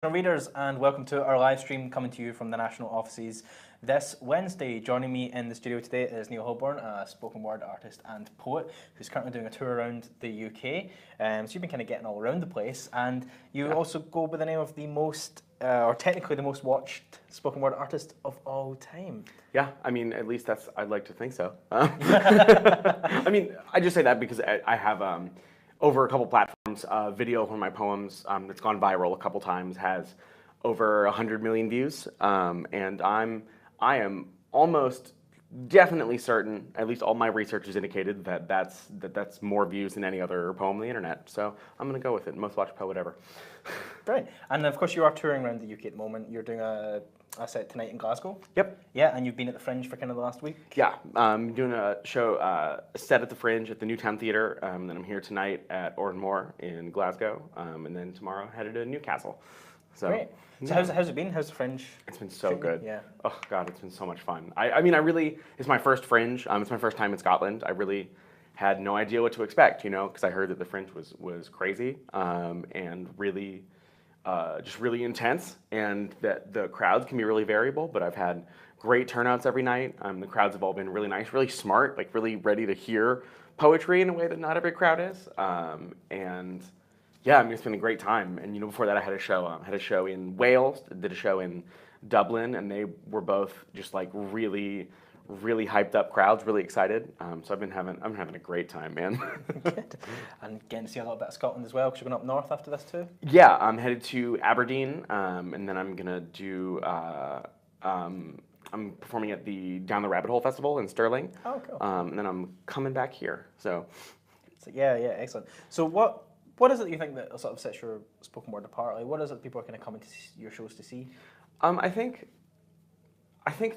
Readers, and welcome to our live stream coming to you from the national offices this Wednesday. Joining me in the studio today is Neil Hilborn, a spoken word artist and poet who's currently doing a tour around the UK. So you've been kind of getting all around the place, and you also go by the name of the most, or technically the most watched spoken word artist of all time. Yeah, I mean, at least I'd like to think so. I mean, I just say that because I have over a couple platforms, video of one of my poems that's gone viral a couple times has over 100 million views, and I am almost definitely certain, at least all my research has indicated that's more views than any other poem on the internet. So I'm gonna go with it. Most watched poem ever. Great, and of course you are touring around the UK at the moment. You're doing a set tonight in Glasgow. Yep. Yeah, and you've been at the Fringe for kind of the last week. Yeah, I'm doing a show, a set at the Fringe at the Newtown Theatre. Then I'm here tonight at Moor in Glasgow, and then tomorrow headed to Newcastle. So, great. So yeah. how's it been? How's the Fringe? It's been so good. Yeah. Oh God, it's been so much fun. I mean, it's my first Fringe. It's my first time in Scotland. I really had no idea what to expect, because I heard that the Fringe was crazy and really. Just really intense, and that the crowds can be really variable, but I've had great turnouts every night. The crowds have all been really nice, really smart, like really ready to hear poetry in a way that not every crowd is. And yeah, I mean, it's been a great time. And before that I had a show in Wales, did a show in Dublin, and they were both just like really hyped up crowds, really excited. So I'm having a great time, man. Good. And getting to see a little bit of Scotland as well, because you're going up north after this too? Yeah, I'm headed to Aberdeen, and then I'm gonna do, I'm performing at the Down the Rabbit Hole Festival in Stirling. Oh, cool. And then I'm coming back here, so. Yeah, excellent. So what is it you think that sort of sets your spoken word apart? Like, what is it that people are kind of coming to your shows to see? I think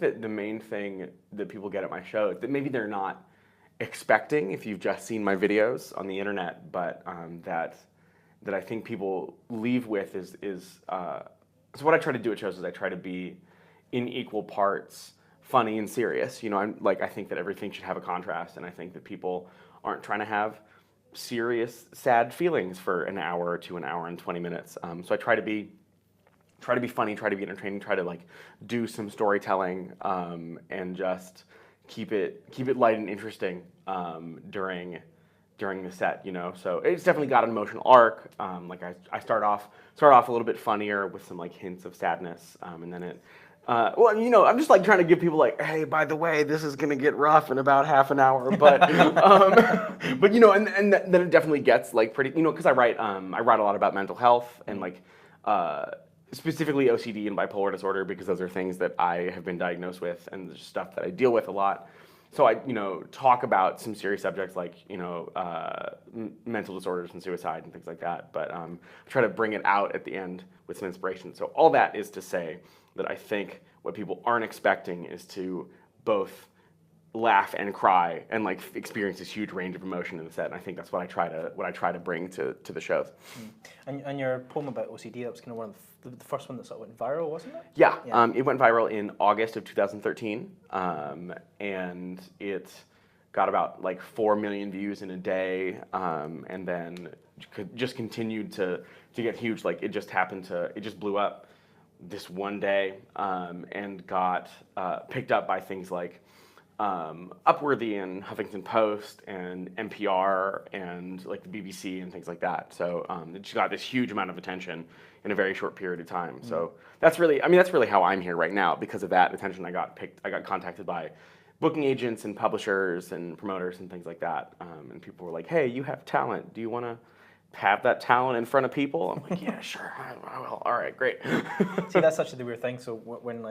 that the main thing that people get at my show is that maybe they're not expecting if you've just seen my videos on the internet, but that I think people leave with is so what I try to do at shows is I try to be in equal parts funny and serious. I think that everything should have a contrast, and I think that people aren't trying to have serious, sad feelings for an hour to an hour and 20 minutes. So I try to be funny, try to be entertaining, try to do some storytelling, and just keep it light and interesting during the set, So it's definitely got an emotional arc. I start off a little bit funnier with some hints of sadness, and then it. I'm just trying to give people hey, by the way, this is gonna get rough in about half an hour, but and then it definitely gets pretty, because I write a lot about mental health and specifically OCD and bipolar disorder, because those are things that I have been diagnosed with and there's stuff that I deal with a lot. So I, talk about some serious subjects like, mental disorders and suicide and things like that. But try to bring it out at the end with some inspiration. So all that is to say that I think what people aren't expecting is to both laugh and cry and experience this huge range of emotion in the set, and I think that's what I try to bring to the shows. And your poem about OCD, that was kind of one of the first one that sort of went viral, wasn't it? Yeah. It went viral in August of 2013, and it got about 4 million views in a day, and then just continued to get huge. It just blew up this one day, and got picked up by things like Upworthy and Huffington Post and NPR and the BBC and things like that. So it just got this huge amount of attention in a very short period of time. Mm-hmm. So that's really how I'm here right now, because of that attention. I got contacted by booking agents and publishers and promoters and things like that. And people were like, "Hey, you have talent. Do you want to have that talent in front of people?" I'm like, "Yeah, sure, I will. All right, great." See, that's such a weird thing. So when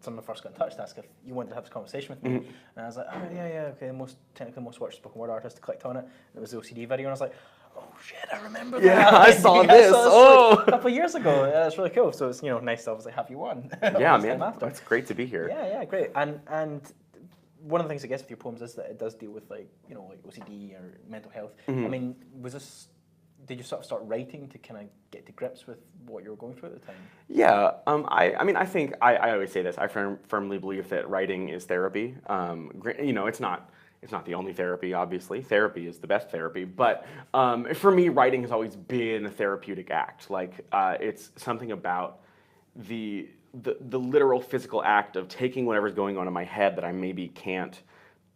someone first got in touch to ask if you wanted to have this conversation with me, mm-hmm. and I was like, "Oh yeah, okay." Technically most watched spoken word artist. Clicked on it. And it was the OCD video, and I was like, "Oh shit, I remember that." Yeah, I saw this. A couple of years ago. It's really cool. So it's nice to obviously have you on. Yeah, man, it's great to be here. Yeah, great. And one of the things I guess with your poems is that it does deal with OCD or mental health. Mm-hmm. I mean, did you sort of start writing to kind of get to grips with what you were going through at the time? Yeah, I think I always say this. I firmly believe that writing is therapy. It's It's not the only therapy, obviously. Therapy is the best therapy. But for me, writing has always been a therapeutic act. Like, it's something about the literal physical act of taking whatever's going on in my head that I maybe can't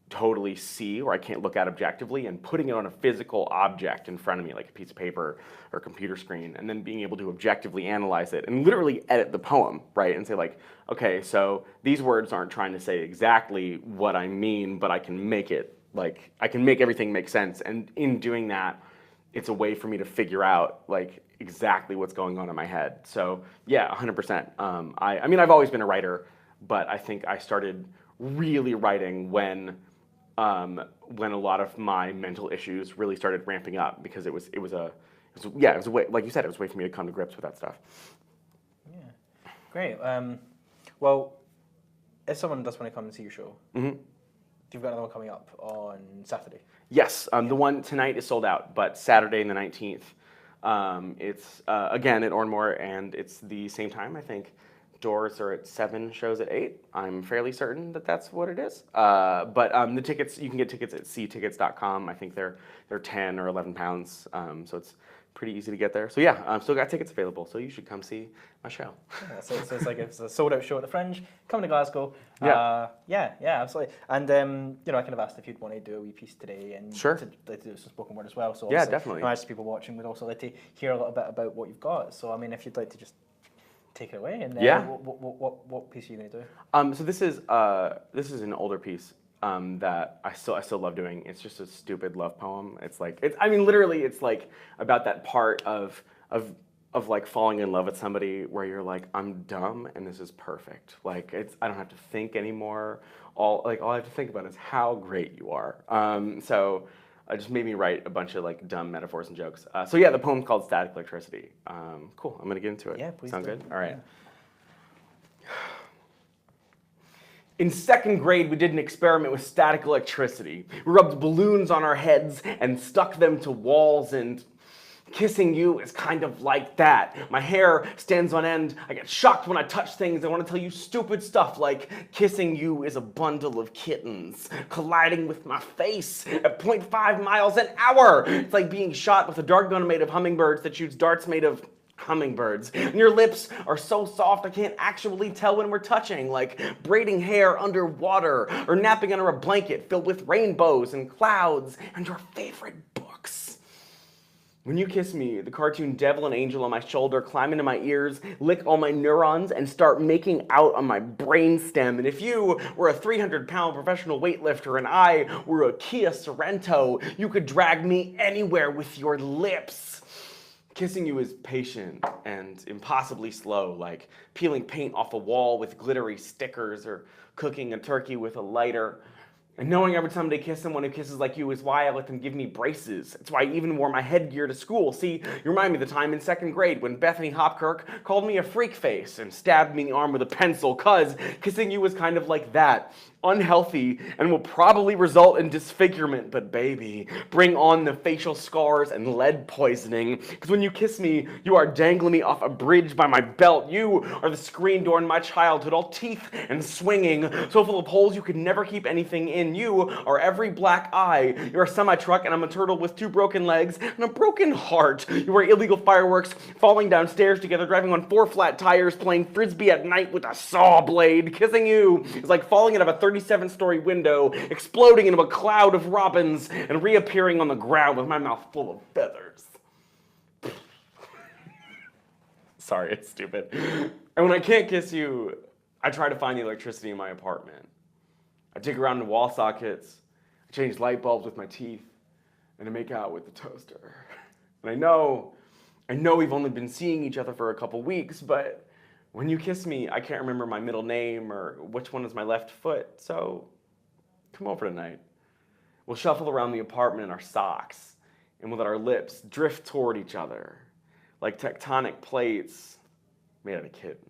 totally see or I can't look at objectively and putting it on a physical object in front of me, like a piece of paper or a computer screen, and then being able to objectively analyze it and literally edit the poem, right? And say like, okay, so these words aren't trying to say exactly what I mean, but I can make it, like, I can make everything make sense. And in doing that, it's a way for me to figure out like exactly what's going on in my head. So yeah, 100%. I mean, I've always been a writer, but I think I started really writing when a lot of my mental issues really started ramping up, because it was a way, like you said, it was a way for me to come to grips with that stuff. Yeah, great. Well, if someone does want to come and see your show, you've got another one coming up on Saturday. Yes, the one tonight is sold out, but Saturday the 19th, it's again at Ornmore, and it's the same time, I think. Doors are at 7, shows at 8. I'm fairly certain that that's what it is. But the tickets, you can get tickets at ctickets.com. I think they're 10 or 11 pounds, so it's pretty easy to get there. So yeah, I've still got tickets available, so you should come see my show. Yeah, so it's like it's a sold out show at the Fringe. Come to Glasgow. Yeah. Yeah, absolutely. And I kind of asked if you'd want to do a wee piece today, and Sure. to do some spoken word as well. So Yeah, definitely. Imagine people watching would also like to hear a little bit about what you've got. So I mean, if you'd like to just take it away, and yeah. What piece are you going to do? So this is an older piece that I still love doing. It's just a stupid love poem. I mean literally it's like about that part of like falling in love with somebody where you're like, I'm dumb and this is perfect. Like I don't have to think anymore. All I have to think about is how great you are. So it just made me write a bunch of like dumb metaphors and jokes. So yeah, the poem's called Static Electricity. Cool, I'm gonna get into it. Yeah, please. Sound do. good? All right. Yeah. In second grade, we did an experiment with static electricity. We rubbed balloons on our heads and stuck them to walls, and kissing you is kind of like that. My hair stands on end. I get shocked when I touch things. I want to tell you stupid stuff like kissing you is a bundle of kittens colliding with my face at 0.5 miles an hour. It's like being shot with a dart gun made of hummingbirds that shoots darts made of hummingbirds. And your lips are so soft I can't actually tell when we're touching, like braiding hair underwater or napping under a blanket filled with rainbows and clouds and your favorite books. When you kiss me, the cartoon devil and angel on my shoulder climb into my ears, lick all my neurons, and start making out on my brainstem. And if you were a 300-pound professional weightlifter and I were a Kia Sorento, you could drag me anywhere with your lips. Kissing you is patient and impossibly slow, like peeling paint off a wall with glittery stickers or cooking a turkey with a lighter. And knowing every time they kiss someone who kisses like you is why I let them give me braces. It's why I even wore my headgear to school. See, you remind me of the time in second grade when Bethany Hopkirk called me a freak face and stabbed me in the arm with a pencil, cause kissing you was kind of like that. Unhealthy and will probably result in disfigurement, but baby, bring on the facial scars and lead poisoning. Because when you kiss me, you are dangling me off a bridge by my belt. You are the screen door in my childhood, all teeth and swinging, so full of holes you could never keep anything in. You are every black eye. You're a semi-truck and I'm a turtle with 2 broken legs and a broken heart. You are illegal fireworks, falling downstairs together, driving on 4 flat tires, playing frisbee at night with a saw blade. Kissing you is like falling out of a 37-story window, exploding into a cloud of robins, and reappearing on the ground with my mouth full of feathers. Sorry, it's stupid. And when I can't kiss you, I try to find the electricity in my apartment. I dig around in wall sockets, I change light bulbs with my teeth, and I make out with the toaster. And I know we've only been seeing each other for a couple weeks, but when you kiss me, I can't remember my middle name or which one is my left foot, so come over tonight. We'll shuffle around the apartment in our socks, and we'll let our lips drift toward each other like tectonic plates made out of kittens.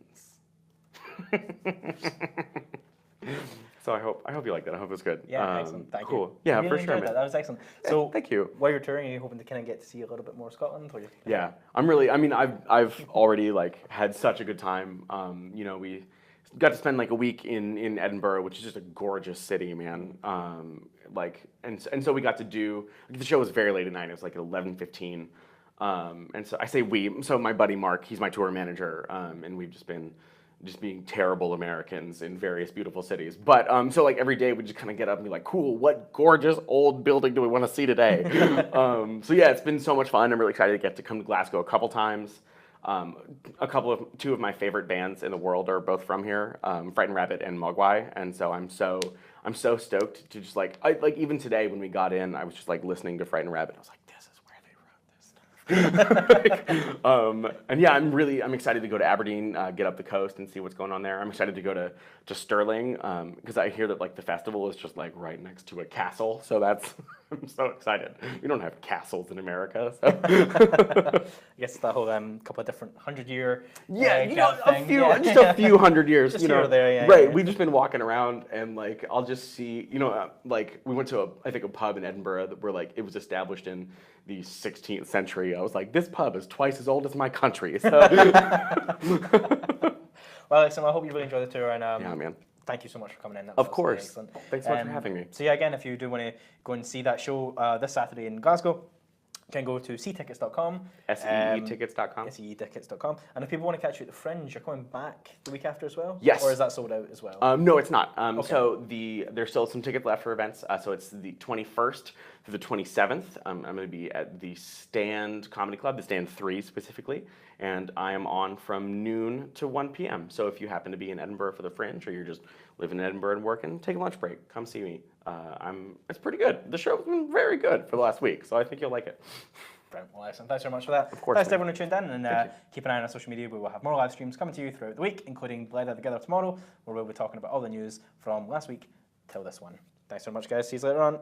So I hope you like that. I hope it's good. Yeah, excellent. Thank you. Cool. Yeah, really for sure, enjoyed man. That was excellent. So, thank you. While you're touring, are you hoping to kind of get to see a little bit more of Scotland? Or Yeah, I'm really. I mean, I've already like had such a good time. We got to spend like a week in Edinburgh, which is just a gorgeous city, man. And so we got to do, the show was very late at night. It was like 11:15. And so I say we, so my buddy Mark, he's my tour manager, and we've just been being terrible Americans in various beautiful cities. But so like every day we just kind of get up and be like, cool, what gorgeous old building do we want to see today? So yeah, it's been so much fun. I'm really excited to get to come to Glasgow a couple times. Two of my favorite bands in the world are both from here, Frightened Rabbit and Mogwai, and so I'm so stoked to just like even today when we got in, I was just like listening to Frightened Rabbit. I was like, this is where they wrote this stuff. And yeah, I'm excited to go to Aberdeen, get up the coast and see what's going on there. I'm excited to go to Stirling because I hear that like the festival is just like right next to a castle, so that's I'm so excited. We don't have castles in America, so. I guess that whole couple of different 100-year just a few hundred years, just you know, here or there, right? Yeah. We've just been walking around and like I'll just see, like we went to I think a pub in Edinburgh that were like it was established in the 16th century. I was like, this pub is twice as old as my country. So. Well, listen, I hope you really enjoyed the tour, and yeah, man. Thank you so much for coming in. That was Of course. excellent. Thanks so much for having me. So yeah, again, if you do want to go and see that show this Saturday in Glasgow, you can go to seetickets.com. SEEtickets.com. SEEtickets.com. And if people want to catch you at the Fringe, you're coming back the week after as well? Yes. Or is that sold out as well? No, it's not. Okay. So there's still some tickets left for events. So it's the 21st through the 27th. I'm going to be at the Stand Comedy Club, the Stand 3 specifically, and I am on from noon to 1 p.m. So if you happen to be in Edinburgh for the Fringe, or you're just living in Edinburgh and working, take a lunch break. Come see me. It's pretty good. The show's been very good for the last week, so I think you'll like it. Brilliant. Well, excellent. Thanks very much for that. Of course. Thanks to everyone who tuned in, and keep an eye on our social media. We will have more live streams coming to you throughout the week, including Bled Together tomorrow, where we'll be talking about all the news from last week till this one. Thanks so much, guys. See you later on.